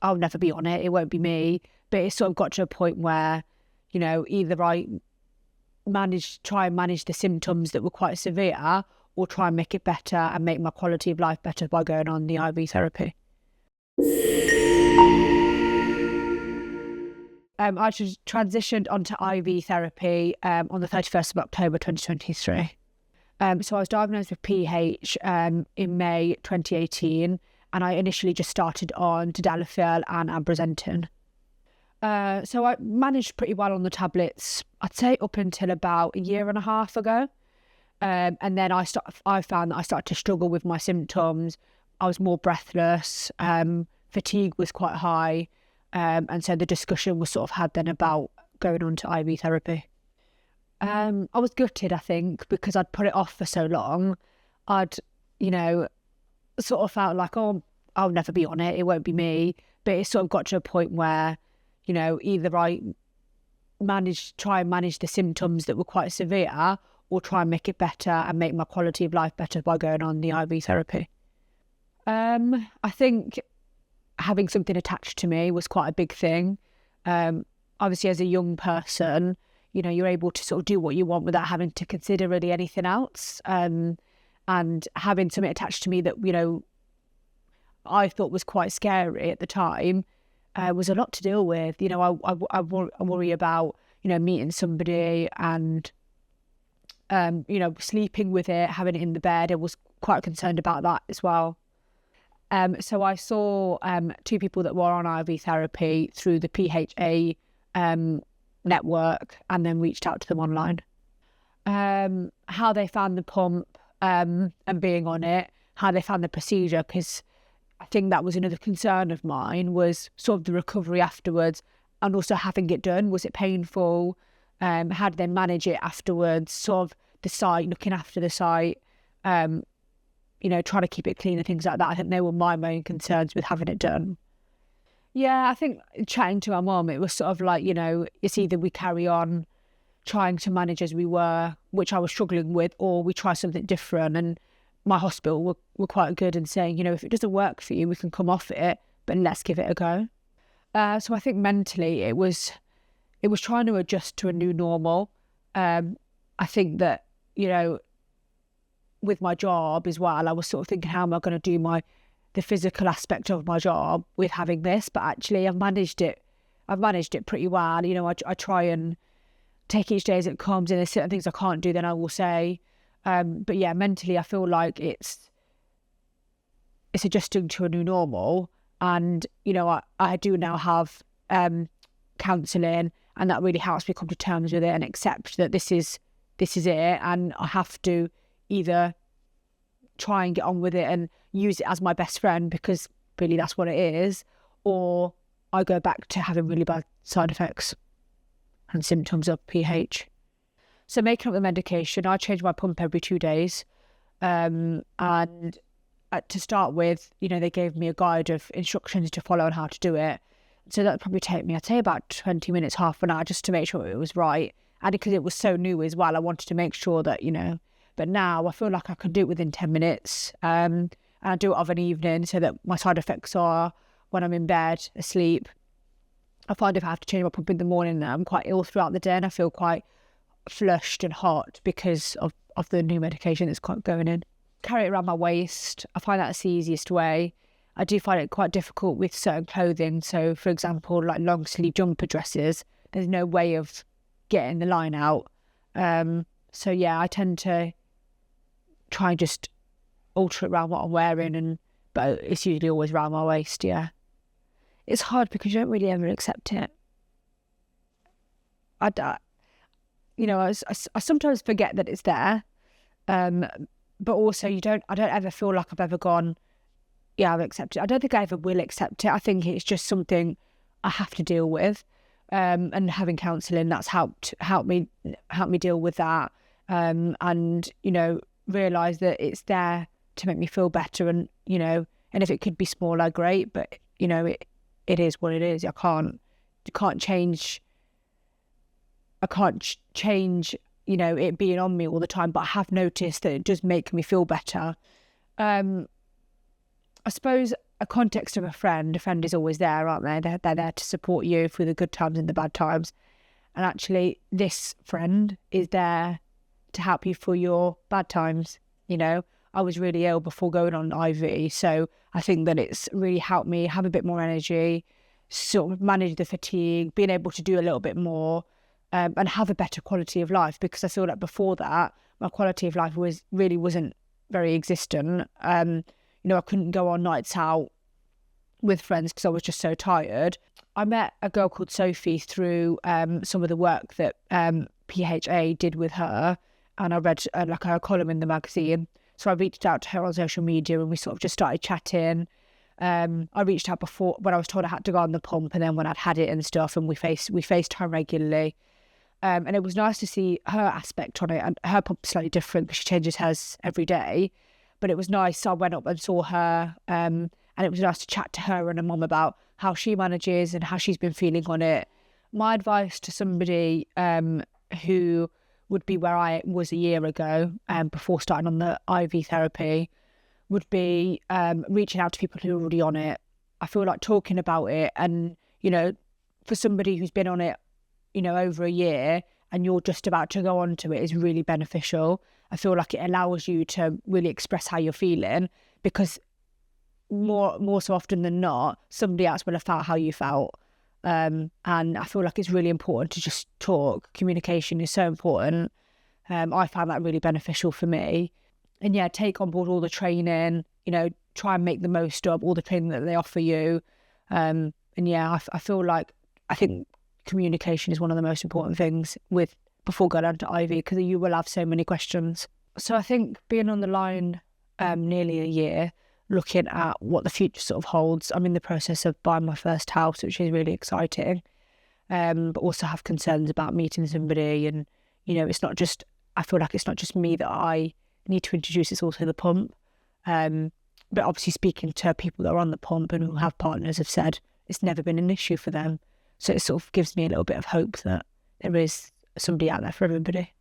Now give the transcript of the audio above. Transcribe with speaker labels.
Speaker 1: I'll never be on it. It won't be me. But it sort of got to a point where, either I try and manage the symptoms that were quite severe, or try and make it better and make my quality of life better by going on the IV therapy. I transitioned onto IV therapy on the 31st of October 2023. So I was diagnosed with PH in May 2018, and I initially just started on tadalafil and ambrisentan. So I managed pretty well on the tablets, I'd say up until about a year and a half ago. And then I found that I started to struggle with my symptoms. I was more breathless, fatigue was quite high. And so the discussion was sort of had then about going on to IV therapy. I was gutted, I think, because I'd put it off for so long. I'd, sort of felt like, oh, I'll never be on it. It won't be me. But it sort of got to a point where, either I try and manage the symptoms that were quite severe, or try and make it better and make my quality of life better by going on the IV therapy. I think having something attached to me was quite a big thing. Obviously, as a young person, you're able to sort of do what you want without having to consider really anything else. And having something attached to me that, I thought was quite scary at the time, was a lot to deal with. I worry about, meeting somebody and, sleeping with it, having it in the bed. I was quite concerned about that as well. So I saw two people that were on IV therapy through the PHA network, and then reached out to them online. How they found the pump and being on it, how they found the procedure, because I think that was another concern of mine, was sort of the recovery afterwards, and also having it done. Was it painful? How did they manage it afterwards? Sort of the site, looking after the site, trying to keep it clean and things like that. I think they were my main concerns with having it done. Yeah, I think chatting to our mum, it was sort of like, it's either we carry on trying to manage as we were, which I was struggling with, or we try something different. And my hospital were quite good in saying, if it doesn't work for you, we can come off it, but let's give it a go. So I think mentally it was trying to adjust to a new normal. I think that, with my job as well, I was sort of thinking, how am I going to do the physical aspect of my job with having this? But actually I've managed it pretty well. I try and take each day as it comes, and there's certain things I can't do, then I will say. But yeah, mentally I feel like it's adjusting to a new normal. And, I do now have counselling, and that really helps me come to terms with it and accept that this is it, and I have to either try and get on with it and use it as my best friend, because really that's what it is, or I go back to having really bad side effects and symptoms of PH. So making up the medication, I change my pump every 2 days. And to start with, they gave me a guide of instructions to follow on how to do it. So that would probably take me, I'd say, about 20 minutes, half an hour, just to make sure it was right. And because it was so new as well, I wanted to make sure that, but now I feel like I can do it within 10 minutes. And I do it of an evening, so that my side effects are when I'm in bed, asleep. I find if I have to change my pump in the morning, I'm quite ill throughout the day, and I feel quite flushed and hot because of the new medication that's going in. Carry it around my waist. I find that's the easiest way. I do find it quite difficult with certain clothing. So, for example, like long sleeve jumper dresses, there's no way of getting the line out. So yeah, I tend to try and just alter it around what I'm wearing, but it's usually always around my waist. Yeah, it's hard because you don't really ever accept it. I sometimes forget that it's there, but also I don't ever feel like I've ever gone, yeah, I've accepted it. I don't think I ever will accept it. I think it's just something I have to deal with, and having counselling, that's helped me deal with that, and realise that it's there to make me feel better, and and if it could be smaller, great, but it is what it is. I can't change it being on me all the time, but I have noticed that it does make me feel better. I suppose a context of a friend is always there, aren't they? They're there to support you through the good times and the bad times. And actually, this friend is there to help you through your bad times. You know, I was really ill before going on IV, so I think that it's really helped me have a bit more energy, sort of manage the fatigue, being able to do a little bit more, and have a better quality of life, because I feel like before that, my quality of life wasn't very existent. You know, I couldn't go on nights out with friends because I was just so tired. I met a girl called Sophie through some of the work that PHA did with her, and I read like her column in the magazine. So I reached out to her on social media and we sort of just started chatting. I reached out before when I was told I had to go on the pump, and then when I'd had it and stuff, and we FaceTime regularly. And it was nice to see her aspect on it, and her pump's slightly different because she changes hers every day. But it was nice. So I went up and saw her, and it was nice to chat to her and her mum about how she manages and how she's been feeling on it. My advice to somebody who would be where I was a year ago, before starting on the IV therapy, would be reaching out to people who are already on it. I feel like talking about it, and, you know, for somebody who's been on it, you know, over a year and you're just about to go on to it, is really beneficial. I feel like it allows you to really express how you're feeling, because more so often than not, somebody else will have felt how you felt. And I feel like it's really important to just talk. Communication is so important. I found that really beneficial for me. And yeah, take on board all the training, you know, try and make the most of all the training that they offer you. And yeah, I think communication is one of the most important things before going on to IV, because you will have so many questions. So I think being on the line nearly a year, looking at what the future sort of holds. I'm in the process of buying my first house, which is really exciting, but also have concerns about meeting somebody. And, you know, I feel like it's not just me that I need to introduce, it's also the pump. But obviously speaking to people that are on the pump and who have partners have said it's never been an issue for them. So it sort of gives me a little bit of hope that there is somebody out there for everybody.